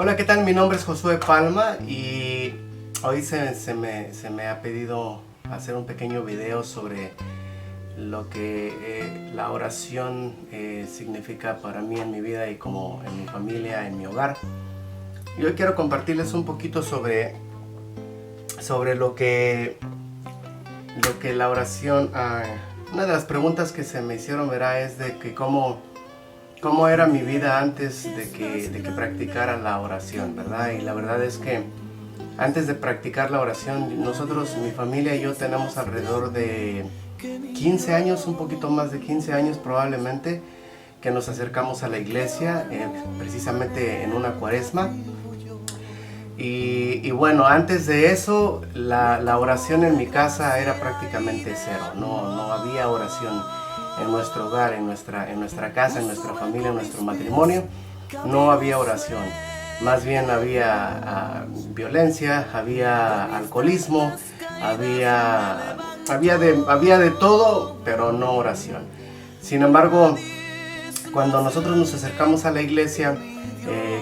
Hola, ¿qué tal? Mi nombre es Josué Palma y hoy se me ha pedido hacer un pequeño video sobre lo que la oración significa para mí en mi vida y como en mi familia, en mi hogar. Y hoy quiero compartirles un poquito sobre lo que la oración... una de las preguntas que se me hicieron, verá, es de que cómo era mi vida antes de que practicara la oración, ¿verdad? Y la verdad es que antes de practicar la oración, nosotros, mi familia y yo tenemos alrededor de 15 años, un poquito más de 15 años probablemente, que nos acercamos a la iglesia, precisamente en una cuaresma. Y bueno, antes de eso, la oración en mi casa era prácticamente cero, no había oración en nuestro hogar, en nuestra casa, en nuestra familia, en nuestro matrimonio. No había oración, más bien había violencia, había alcoholismo, había de todo, pero no oración. Sin embargo, cuando nosotros nos acercamos a la iglesia,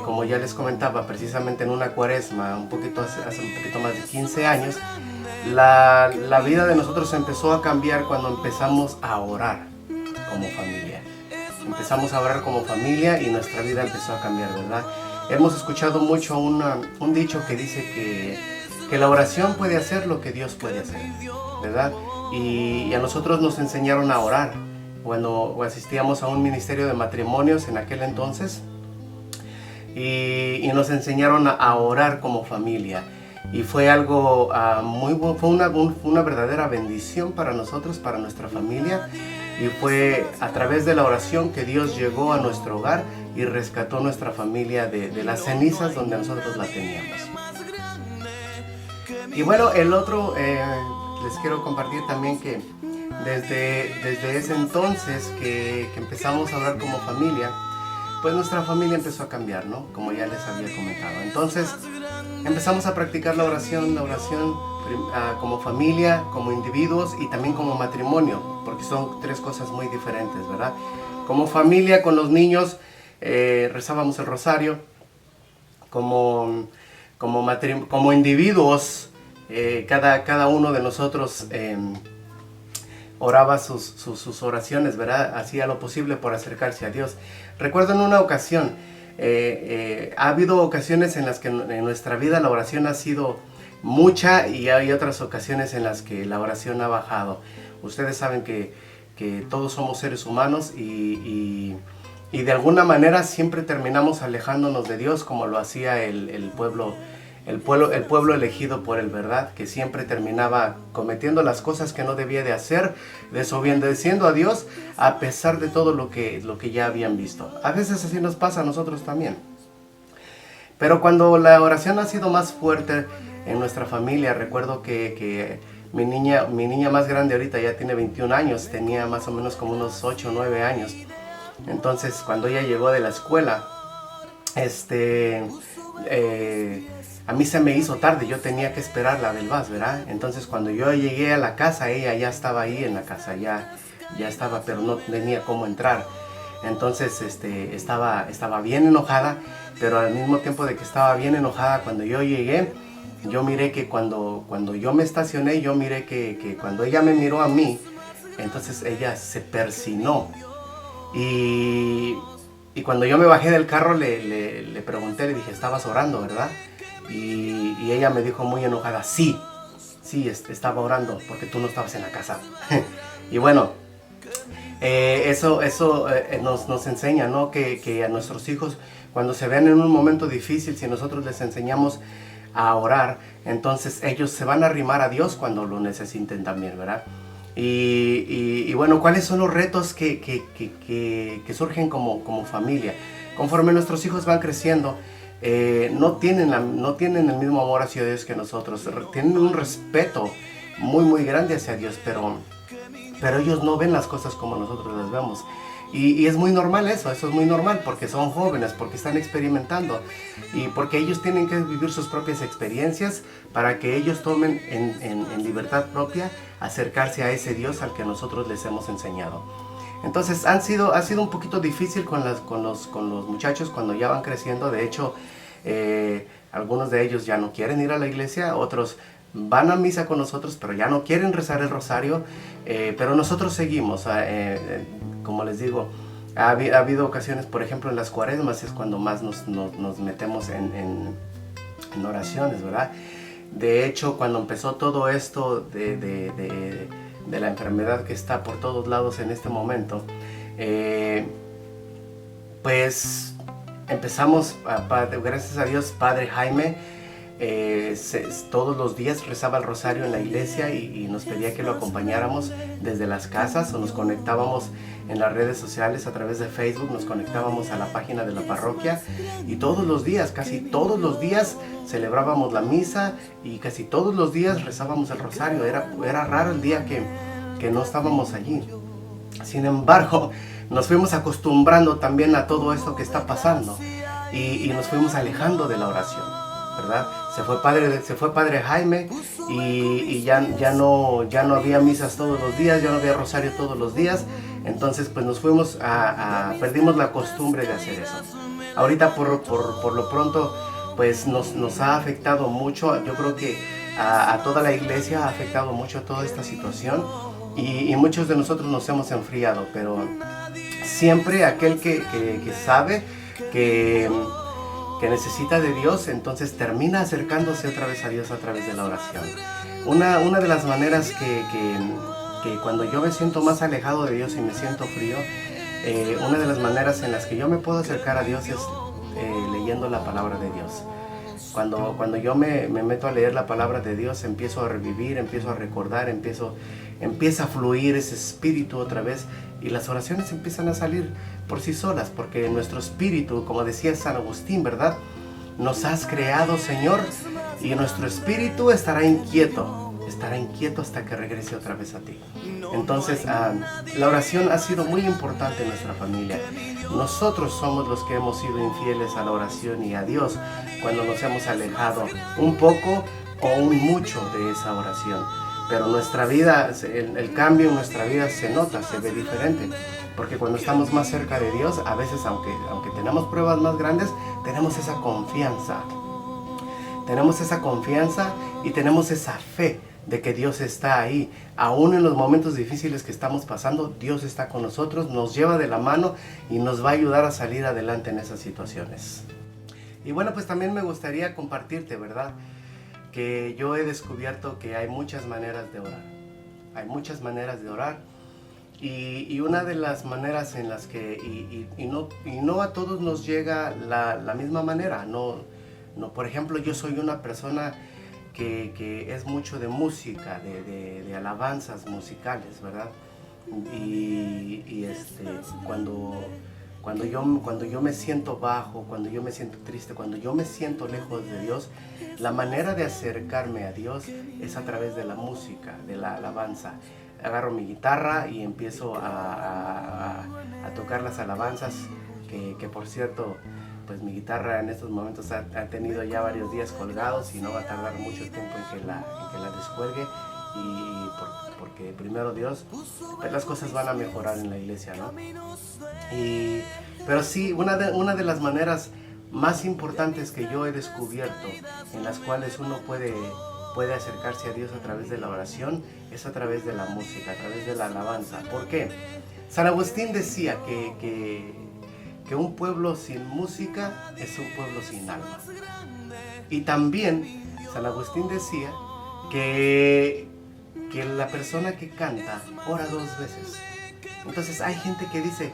como ya les comentaba, precisamente en una cuaresma, hace un poquito más de 15 años, la vida de nosotros empezó a cambiar cuando empezamos a orar como familia. Empezamos a orar como familia y nuestra vida empezó a cambiar, ¿verdad? Hemos escuchado mucho un dicho que dice que la oración puede hacer lo que Dios puede hacer, ¿verdad? Y a nosotros nos enseñaron a orar cuando asistíamos a un ministerio de matrimonios en aquel entonces, y nos enseñaron a orar como familia. Y fue algo muy bueno, fue una verdadera bendición para nosotros, para nuestra familia. Y fue a través de la oración que Dios llegó a nuestro hogar y rescató nuestra familia de las cenizas donde nosotros la teníamos. Y bueno, les quiero compartir también que desde ese entonces que empezamos a orar como familia, pues nuestra familia empezó a cambiar, ¿no? Como ya les había comentado. Entonces empezamos a practicar la oración como familia, como individuos y también como matrimonio, porque son tres cosas muy diferentes, ¿verdad? Como familia, con los niños, rezábamos el rosario. Como individuos, cada uno de nosotros oraba sus oraciones, ¿verdad? Hacía lo posible por acercarse a Dios. Recuerdo en una ocasión, ha habido ocasiones en las que en nuestra vida la oración ha sido mucha y hay otras ocasiones en las que la oración ha bajado. Ustedes saben que todos somos seres humanos y de alguna manera siempre terminamos alejándonos de Dios, como lo hacía el pueblo elegido por él, ¿verdad? Que siempre terminaba cometiendo las cosas que no debía de hacer, desobedeciendo a Dios a pesar de todo lo que ya habían visto. A veces así nos pasa a nosotros también. Pero cuando la oración ha sido más fuerte en nuestra familia, recuerdo que mi niña más grande ahorita ya tiene 21 años, tenía más o menos como unos 8 o 9 años. Entonces, cuando ella llegó de la escuela, a mí se me hizo tarde, yo tenía que esperarla del bus, ¿verdad? Entonces cuando yo llegué a la casa, ella ya estaba ahí en la casa, ya estaba, pero no tenía cómo entrar. Entonces estaba bien enojada, pero al mismo tiempo de que estaba bien enojada, cuando yo llegué, yo miré que cuando yo me estacioné, yo miré que cuando ella me miró a mí, entonces ella se persinó. Y cuando yo me bajé del carro le pregunté, le dije, ¿estabas orando, verdad? Y ella me dijo muy enojada, sí, estaba orando porque tú no estabas en la casa. Y bueno, eso nos enseña, ¿no? Que a nuestros hijos, cuando se ven en un momento difícil, si nosotros les enseñamos a orar, entonces ellos se van a arrimar a Dios cuando lo necesiten también, ¿verdad? Y bueno, ¿cuáles son los retos que surgen como familia? Conforme nuestros hijos van creciendo, no tienen el mismo amor hacia Dios que nosotros. Tienen un respeto muy grande hacia Dios, pero ellos no ven las cosas como nosotros las vemos. Y es muy normal eso es muy normal, porque son jóvenes, porque están experimentando y porque ellos tienen que vivir sus propias experiencias para que ellos tomen en libertad propia acercarse a ese Dios al que nosotros les hemos enseñado. Entonces ha sido un poquito difícil con los muchachos cuando ya van creciendo. De hecho, Algunos de ellos ya no quieren ir a la iglesia, otros van a misa con nosotros, pero ya no quieren rezar el rosario, pero nosotros seguimos. Como les digo, ha habido ocasiones, por ejemplo, en las cuaresmas es cuando más nos metemos en oraciones, ¿verdad? De hecho, cuando empezó todo esto de la enfermedad que está por todos lados en este momento, pues empezamos, gracias a Dios, Padre Jaime todos los días rezaba el rosario en la iglesia y nos pedía que lo acompañáramos desde las casas, o nos conectábamos en las redes sociales a través de Facebook, nos conectábamos a la página de la parroquia, y todos los días, casi todos los días celebrábamos la misa y casi todos los días rezábamos el rosario. Era raro el día que no estábamos allí. Sin embargo, nos fuimos acostumbrando también a todo esto que está pasando y nos fuimos alejando de la oración, ¿verdad? Se fue Padre Jaime y ya no había misas todos los días, ya no había rosario todos los días. Entonces pues nos fuimos perdimos la costumbre de hacer eso. Ahorita por lo pronto pues nos ha afectado mucho. Yo creo que a toda la iglesia ha afectado mucho toda esta situación, y muchos de nosotros nos hemos enfriado, pero siempre aquel que sabe que necesita de Dios, entonces termina acercándose otra vez a Dios a través de la oración. Una de las maneras que cuando yo me siento más alejado de Dios y me siento frío, una de las maneras en las que yo me puedo acercar a Dios es leyendo la palabra de Dios. Cuando yo me meto a leer la palabra de Dios, empiezo a revivir, empiezo a recordar, empieza a fluir ese espíritu otra vez, y las oraciones empiezan a salir por sí solas, porque nuestro espíritu, como decía San Agustín, ¿verdad? Nos has creado, Señor, y nuestro espíritu estará inquieto hasta que regrese otra vez a ti. Entonces, la oración ha sido muy importante en nuestra familia. Nosotros somos los que hemos sido infieles a la oración y a Dios cuando nos hemos alejado un poco o un mucho de esa oración. Pero nuestra vida, el cambio en nuestra vida se nota, se ve diferente. Porque cuando estamos más cerca de Dios, a veces, aunque tenemos pruebas más grandes, tenemos esa confianza. Tenemos esa confianza y tenemos esa fe de que Dios está ahí. Aún en los momentos difíciles que estamos pasando, Dios está con nosotros, nos lleva de la mano y nos va a ayudar a salir adelante en esas situaciones. Y bueno, pues también me gustaría compartirte, ¿verdad?, que yo he descubierto que hay muchas maneras de orar. Hay muchas maneras de orar. Y una de las maneras en las que, no a todos nos llega la misma manera. No, por ejemplo, yo soy una persona que es mucho de música, de alabanzas musicales, ¿verdad? Y cuando yo me siento bajo, cuando yo me siento triste, cuando yo me siento lejos de Dios, la manera de acercarme a Dios es a través de la música, de la alabanza. Agarro mi guitarra y empiezo a tocar las alabanzas, que por cierto, pues mi guitarra en estos momentos ha tenido ya varios días colgados y no va a tardar mucho tiempo en que la descuelgue, porque primero Dios, pues las cosas van a mejorar en la iglesia, ¿no? Pero sí, una de las maneras más importantes que yo he descubierto, en las cuales uno puede acercarse a Dios a través de la oración, es a través de la música, a través de la alabanza. ¿Por qué? San Agustín decía que un pueblo sin música es un pueblo sin alma. Y también San Agustín decía que la persona que canta ora 2 veces. Entonces hay gente que dice,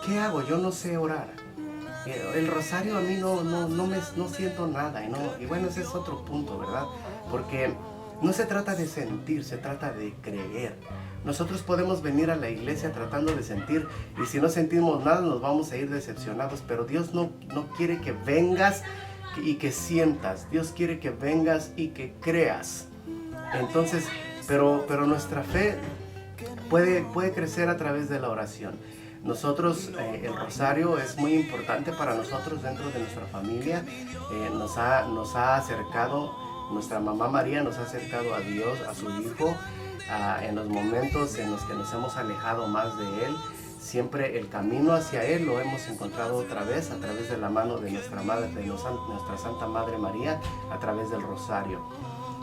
¿qué hago? Yo no sé orar. El rosario a mí no siento nada. Y bueno, ese es otro punto, ¿verdad? Porque no se trata de sentir, se trata de creer. Nosotros podemos venir a la iglesia tratando de sentir, y si no sentimos nada nos vamos a ir decepcionados, pero Dios no quiere que vengas y que sientas. Dios quiere que vengas y que creas. Entonces, pero nuestra fe puede crecer a través de la oración. Nosotros, el rosario es muy importante para nosotros dentro de nuestra familia. Nos ha acercado, nuestra mamá María nos ha acercado a Dios, a su Hijo, en los momentos en los que nos hemos alejado más de Él. siempre el camino hacia Él lo hemos encontrado otra vez a través de la mano de nuestra Madre, de nuestra Santa Madre María, a través del rosario.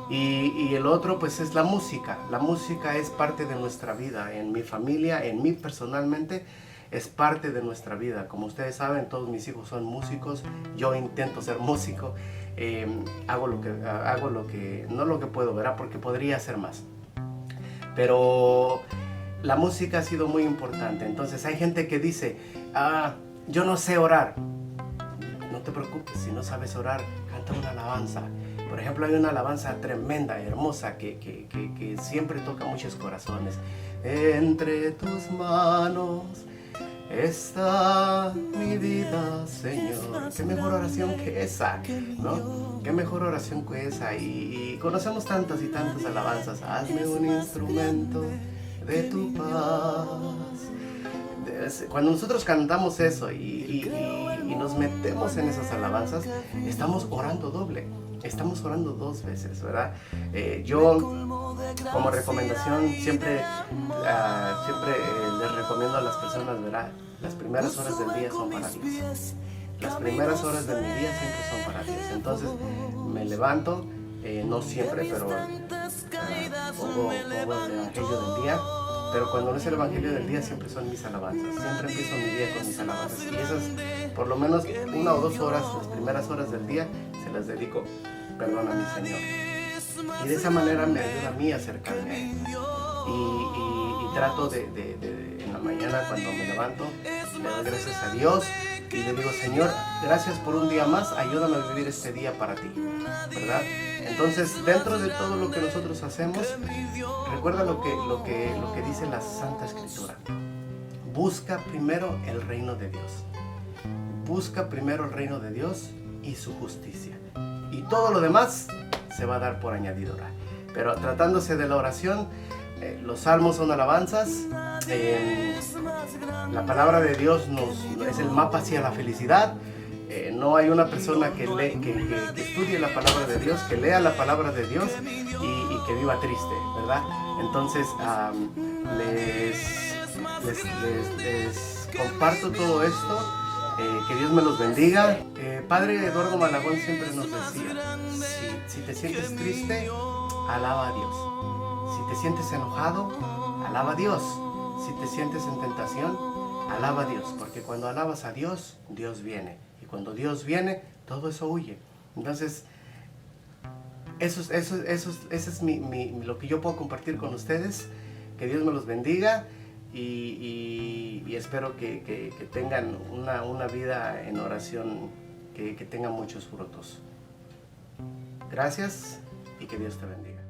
Y el otro pues es la música. La música es parte de nuestra vida, en mi familia, en mí personalmente, es parte de nuestra vida. Como ustedes saben, todos mis hijos son músicos, yo intento ser músico, hago lo que, no lo que puedo, ¿verdad? Porque podría hacer más. Pero la música ha sido muy importante. Entonces hay gente que dice, yo no sé orar. No te preocupes, si no sabes orar, canta una alabanza. Por ejemplo, hay una alabanza tremenda, hermosa, que siempre toca muchos corazones. Entre tus manos está mi vida, Señor. Qué mejor oración que esa, ¿no? Qué mejor oración que esa. Y conocemos tantas y tantas alabanzas. Hazme un instrumento de tu paz. Cuando nosotros cantamos eso y nos metemos en esas alabanzas, estamos orando doble. Estamos orando dos veces, ¿verdad? Yo, como recomendación, siempre les recomiendo a las personas, ¿verdad? Las primeras horas del día son para Dios. Las primeras horas de mi día siempre son para Dios. Entonces, me levanto, no siempre, pero pongo el Evangelio del día. Pero cuando no es el Evangelio del día, siempre son mis alabanzas. Siempre empiezo mi día con mis alabanzas. Y esas, por lo menos 1 o 2 horas, las primeras horas del día, se las dedico, perdón, a mi Señor. Y de esa manera me ayuda a mí a acercarme a Él. Y trato en la mañana, cuando me levanto, le doy gracias a Dios y le digo, Señor, gracias por un día más, ayúdame a vivir este día para ti, ¿verdad? Entonces, dentro de todo lo que nosotros hacemos, recuerda lo que dice la Santa Escritura. Busca primero el reino de Dios. Busca primero el reino de Dios y su justicia. Y todo lo demás se va a dar por añadidura. Pero tratándose de la oración, los salmos son alabanzas. La palabra de Dios es el mapa hacia la felicidad. No hay una persona que estudie la palabra de Dios, que lea la palabra de Dios y que viva triste, ¿verdad? Entonces les comparto todo esto. Que Dios me los bendiga. Padre Eduardo Malagón siempre nos decía, si te sientes triste, alaba a Dios. Si te sientes enojado, alaba a Dios. Si te sientes en tentación, alaba a Dios. Porque cuando alabas a Dios, Dios viene. Y cuando Dios viene, todo eso huye. Entonces, eso es lo que yo puedo compartir con ustedes. Que Dios me los bendiga. Y espero que tengan una vida en oración que tenga muchos frutos. Gracias y que Dios te bendiga.